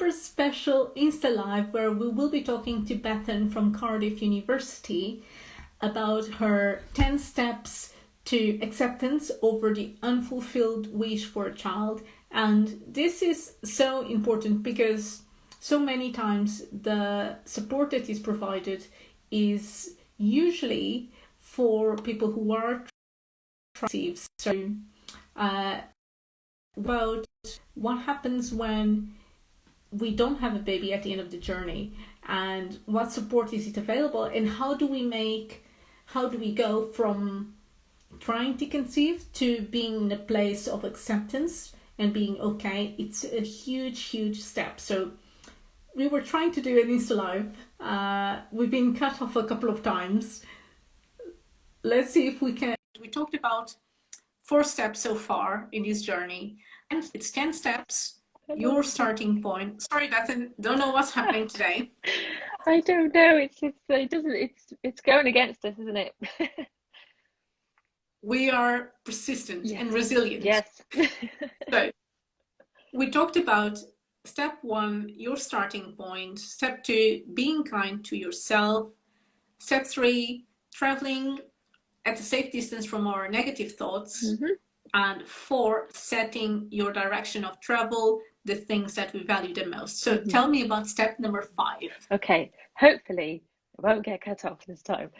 super special Insta Live where we will be talking to Bethan from Cardiff University about her 10 steps to acceptance over the unfulfilled wish for a child. And this is so important because so many times the support that is provided is usually for people who are conceive. So about what happens when we don't have a baby at the end of the journey, and what support is it available, and how do we go from trying to conceive to being in a place of acceptance and being okay. It's a huge step. So we were trying to do an Insta Live. We've been cut off a couple of times. Let's see if we can. We talked about 4 steps so far in this journey, and it's 10 steps. Your starting point. Sorry, Bethan, don't know what's happening today. I don't know. It's going against us, isn't it? We are persistent and resilient. Yes. So we talked about step 1, your starting point. Step 2, being kind to yourself. Step 3, traveling at a safe distance from our negative thoughts. And 4, setting your direction of travel, the things that we value the most. So tell me about step number 5. Okay, hopefully I won't get cut off this time.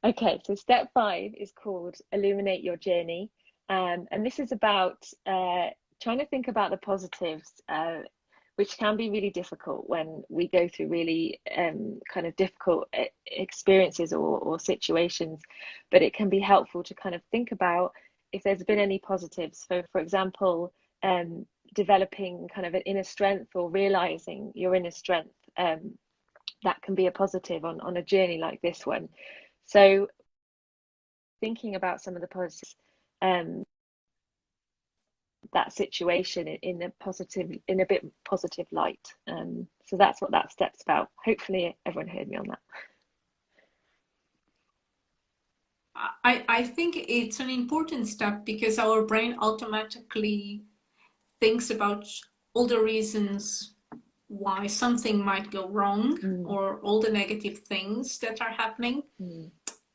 Okay, so step 5 is called Illuminate Your Journey. And this is about trying to think about the positives, which can be really difficult when we go through really kind of difficult experiences or situations. But it can be helpful to kind of think about if there's been any positives. So, for example, developing kind of an inner strength or realizing your inner strength, that can be a positive on a journey like this one. So thinking about some of the positives, that situation in a bit positive light. So that's what that step's about. Hopefully everyone heard me on that. I think it's an important step because our brain automatically thinks about all the reasons why something might go wrong or all the negative things that are happening,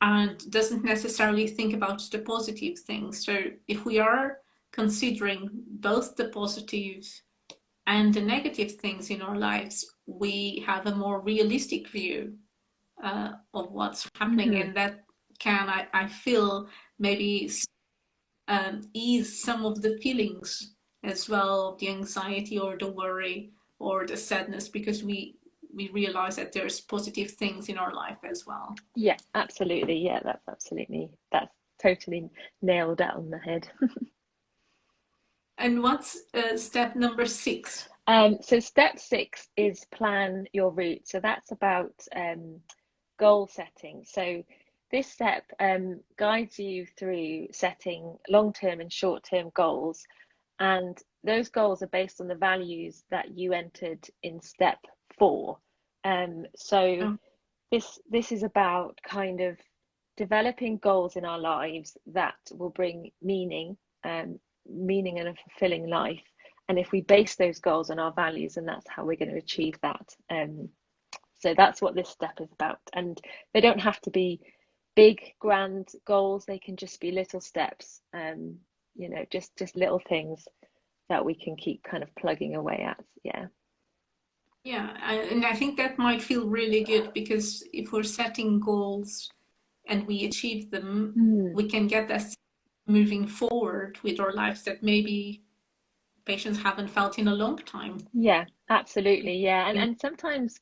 and doesn't necessarily think about the positive things. So if we are considering both the positive and the negative things in our lives, we have a more realistic view of what's happening, and that can, I feel, maybe ease some of the feelings as well, the anxiety or the worry or the sadness, because we realize that there's positive things in our life as well. Yeah, absolutely. Yeah, that's totally nailed it on the head. And what's step number 6? So step 6 is plan your route. So that's about goal setting. So this step guides you through setting long-term and short-term goals, and those goals are based on the values that you entered in step 4. This is about kind of developing goals in our lives that will bring meaning and a fulfilling life. And if we base those goals on our values, and that's how we're going to achieve that. So that's what this step is about. And they don't have to be big, grand goals. They can just be little steps, just little things that we can keep kind of plugging away at. Yeah, and I think that might feel really good, because if we're setting goals and we achieve them, we can get us moving forward with our lives that maybe patients haven't felt in a long time. Yeah, absolutely. Yeah. And sometimes,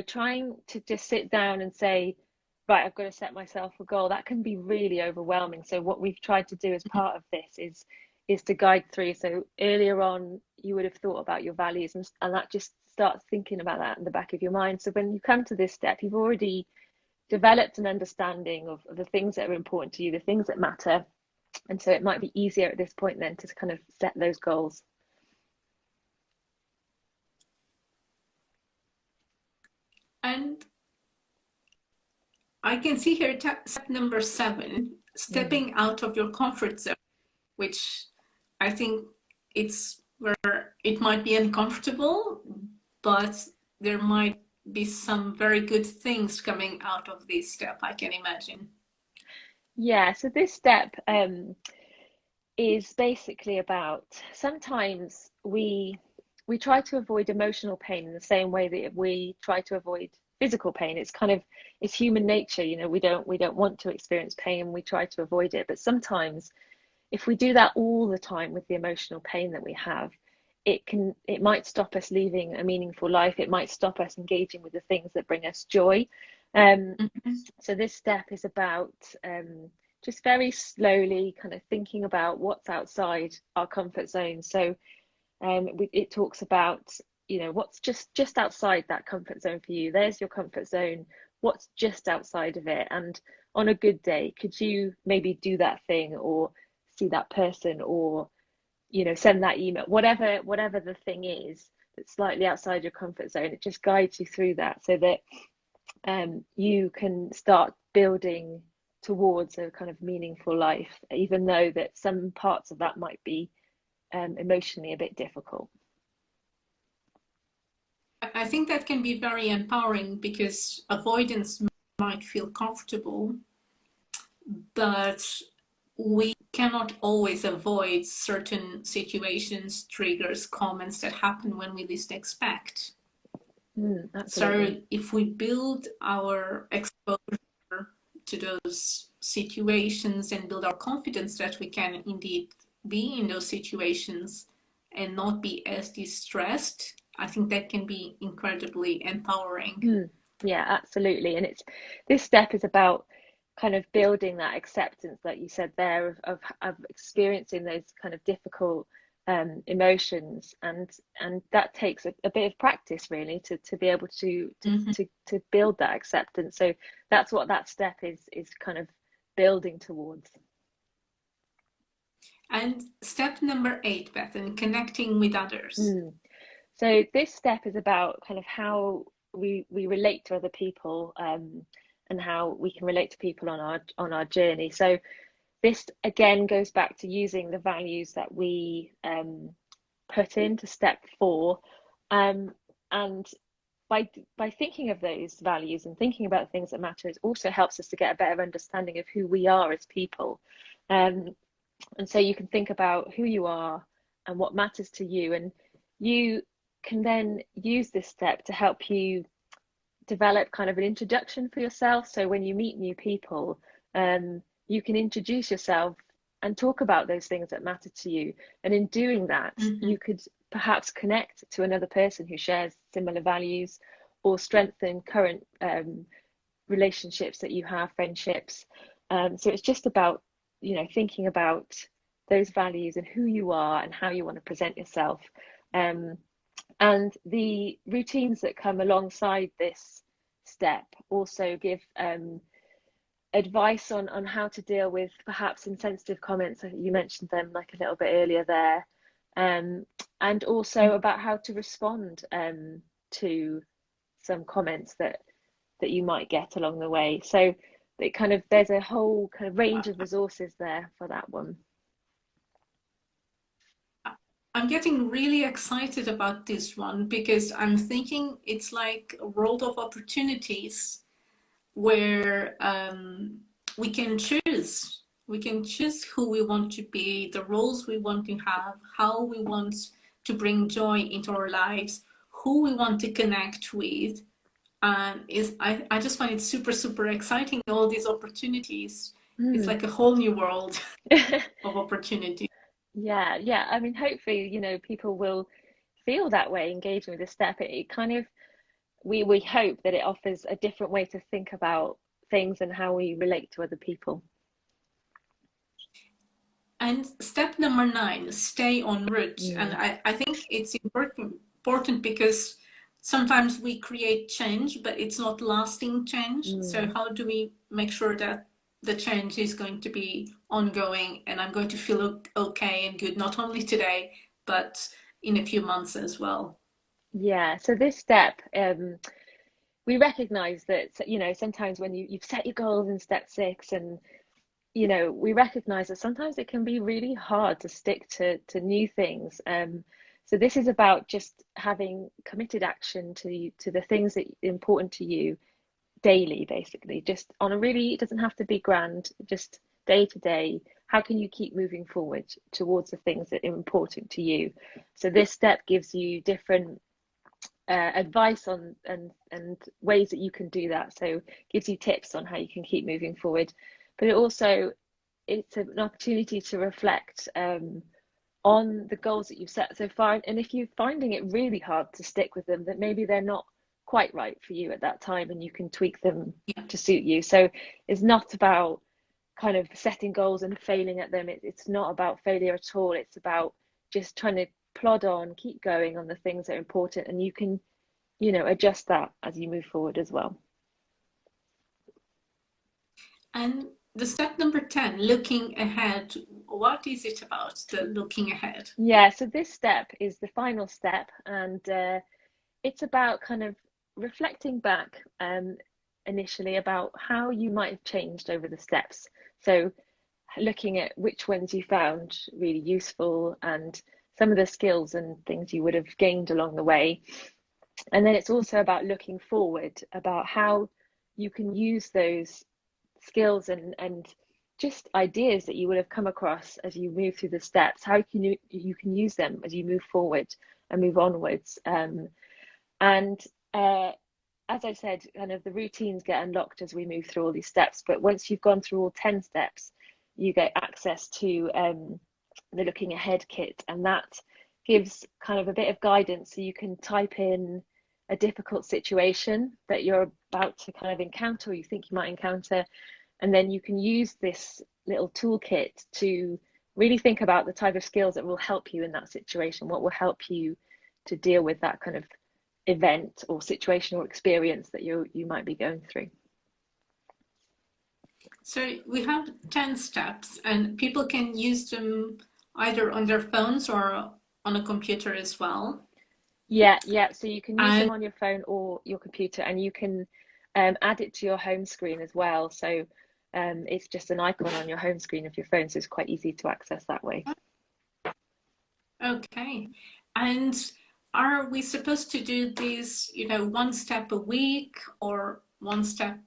trying to just sit down and say, right, I've got to set myself a goal, that can be really overwhelming. So what we've tried to do as part of this is to guide through. So earlier on, you would have thought about your values, and that just starts thinking about that in the back of your mind. So when you come to this step, you've already developed an understanding of the things that are important to you, the things that matter. And so it might be easier at this point then to kind of set those goals. And I can see here step number 7, stepping out of your comfort zone, which I think it's where it might be uncomfortable, but there might be some very good things coming out of this step, I can imagine. Yeah, so this step is basically about sometimes we try to avoid emotional pain in the same way that we try to avoid physical pain. It's kind of it's human nature, you know, we don't want to experience pain, we try to avoid it. But sometimes if we do that all the time with the emotional pain that we have, it might stop us living a meaningful life. It might stop us engaging with the things that bring us joy. Um, Mhm. so this step is about just very slowly kind of thinking about what's outside our comfort zone. So it talks about, you know, what's just outside that comfort zone for you. There's your comfort zone. What's just outside of it? And on a good day, could you maybe do that thing or see that person or, you know, send that email, whatever the thing is that's slightly outside your comfort zone. It just guides you through that so that you can start building towards a kind of meaningful life, even though that some parts of that might be emotionally a bit difficult. I think that can be very empowering because avoidance might feel comfortable, but we cannot always avoid certain situations, triggers, comments that happen when we least expect. Absolutely. So if we build our exposure to those situations and build our confidence that we can indeed be in those situations and not be as distressed, I think that can be incredibly empowering. Yeah, absolutely. And it's this step is about kind of building that acceptance that you said there of experiencing those kind of difficult emotions, and that takes a bit of practice really to be able Mhm. to build that acceptance. So that's what that step is kind of building towards. And step number 8, Bethan, connecting with others. Mm. So this step is about kind of how we relate to other people, and how we can relate to people on our journey. So this again goes back to using the values that we put into step 4, and by thinking of those values and thinking about things that matter, it also helps us to get a better understanding of who we are as people. Um, and so you can think about who you are and what matters to you, and you can then use this step to help you develop kind of an introduction for yourself. So when you meet new people, you can introduce yourself and talk about those things that matter to you. And in doing that, Mhm. you could perhaps connect to another person who shares similar values or strengthen current relationships that you have, friendships. So it's just about, you know, thinking about those values and who you are and how you want to present yourself. Um, and the routines that come alongside this step also give advice on how to deal with perhaps insensitive comments. You mentioned them like a little bit earlier there. Um, and also about how to respond to some comments that you might get along the way. So it kind of there's a whole kind of range of resources there for that one. I'm getting really excited about this one because I'm thinking it's like a world of opportunities where we can choose. We can choose who we want to be, the roles we want to have, how we want to bring joy into our lives, who we want to connect with. And I just find it super, super exciting, all these opportunities. It's Mm. like a whole new world of opportunity. Yeah, yeah. I mean, hopefully, you know, people will feel that way engaging with this step. It kind of we hope that it offers a different way to think about things and how we relate to other people. And step number 9, stay en route. And Mm, I think it's important because sometimes we create change, but it's not lasting change. So mm. how do we make sure that the change is going to be ongoing and I'm going to feel okay and good, not only today, but in a few months as well? Yeah, so this step, we recognize that, you know, sometimes when you've set your goals in step 6, and you know, we recognize that sometimes it can be really hard to stick to new things. So this is about just having committed action to the things that are important to you daily, basically, just on a really, it doesn't have to be grand, just day to day. How can you keep moving forward towards the things that are important to you? So this step gives you different advice on and ways that you can do that. So gives you tips on how you can keep moving forward, but it also, it's an opportunity to reflect on the goals that you've set so far. And if you're finding it really hard to stick with them, that maybe they're not quite right for you at that time, and you can tweak them to suit you. So it's not about kind of setting goals and failing at them. It's not about failure at all. It's about just trying to plod on, keep going on the things that are important, and you can, adjust that as you move forward as well. And the step number 10, looking ahead, what is it about, the looking ahead? Yeah, so this step is the final step, and it's about kind of reflecting back initially about how you might have changed over the steps. So looking at which ones you found really useful and some of the skills and things you would have gained along the way. And then it's also about looking forward, about how you can use those skills and just ideas that you would have come across as you move through the steps. How can you can use them as you move forward and move onwards. As I said, kind of the routines get unlocked as we move through all these steps. But once you've gone through all 10 steps, you get access to the looking ahead kit, and that gives kind of a bit of guidance, so you can type in a difficult situation that you're about to kind of encounter, or you think you might encounter, and then you can use this little toolkit to really think about the type of skills that will help you in that situation, what will help you to deal with that kind of event or situation or experience that you might be going through. So we have 10 steps, and people can use them either on their phones or on a computer as well. Yeah. So you can use them on your phone or your computer, and you can add it to your home screen as well. So it's just an icon on your home screen of your phone, so it's quite easy to access that way. Okay. And are we supposed to do this, one step a week or one step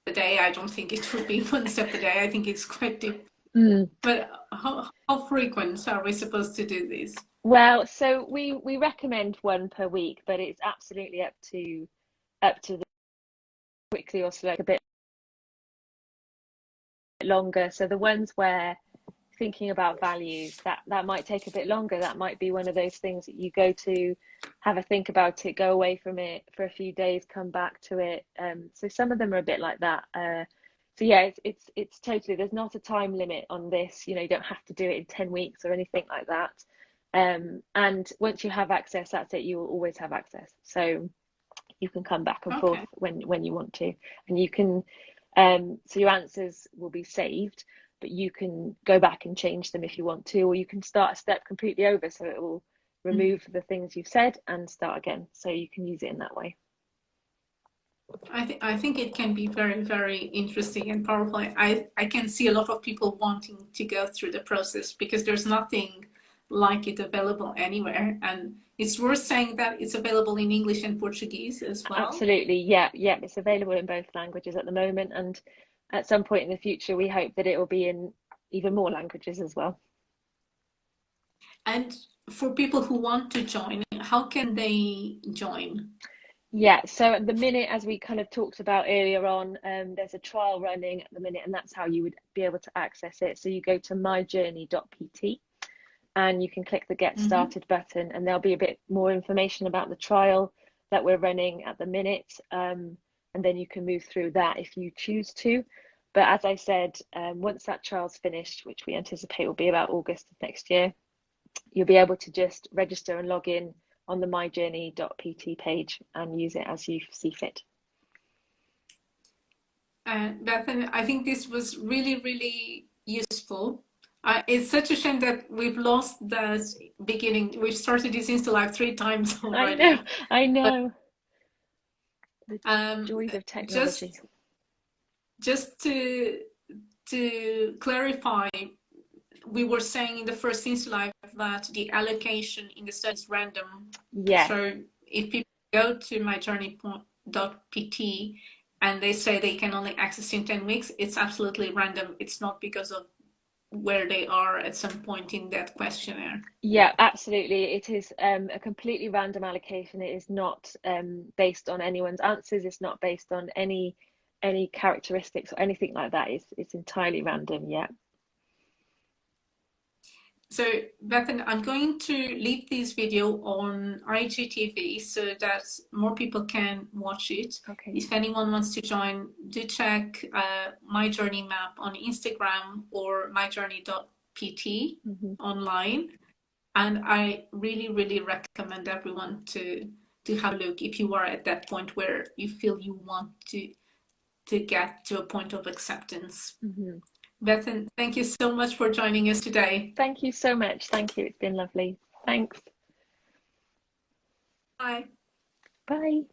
a day? I don't think it would be one step a day. I think it's quite deep. But how frequent are we supposed to do this? Well, so we recommend one per week, but it's absolutely up to the quickly or slow, a bit longer. So the ones where thinking about values, that might take a bit longer. That might be one of those things that you go to, have a think about it, go away from it for a few days, come back to it. So some of them are a bit like that. So yeah, it's totally, there's not a time limit on this. You don't have to do it in 10 weeks or anything like that. And once you have access, that's it. You will always have access. So you can come back and forth when you want to, and you can. So your answers will be saved, but you can go back and change them if you want to, or you can start a step completely over, so it will remove the things you've said and start again. So you can use it in that way. I think it can be very, very interesting and powerful. I can see a lot of people wanting to go through the process because there's nothing like it available anywhere. And it's worth saying that it's available in English and Portuguese as well. Absolutely. Yeah. It's available in both languages at the moment. And at some point in the future, we hope that it will be in even more languages as well. And for people who want to join, how can they join? Yeah, so at the minute, as we kind of talked about earlier on, there's a trial running at the minute, and that's how you would be able to access it. So you go to myjourney.pt and you can click the Get Started button, and there'll be a bit more information about the trial that we're running at the minute. And then you can move through that if you choose to. But as I said, once that trial's finished, which we anticipate will be about August of next year, you'll be able to just register and log in on the myjourney.pt page and use it as you see fit. Bethan, I think this was really, really useful. It's such a shame that we've lost the beginning. We've started this Insta Live 3 times already. I know. But, the joys of technology. Just to clarify, we were saying in the first Insta Live that the allocation in the study is random. Yes. So if people go to myjourney.pt and they say they can only access in 10 weeks, it's absolutely random. It's not because of where they are at some point in that questionnaire. Yeah, absolutely. It is a completely random allocation. It is not based on anyone's answers. It's not based on any characteristics or anything like that. It's entirely random. Yeah. So, Bethan, I'm going to leave this video on IGTV so that more people can watch it. Okay. If anyone wants to join, do check My Journey Map on Instagram or myjourney.pt online. And I really, really recommend everyone to have a look if you are at that point where you feel you want to get to a point of acceptance. Bethan, thank you so much for joining us today. Thank you so much. Thank you. It's been lovely. Thanks. Bye. Bye.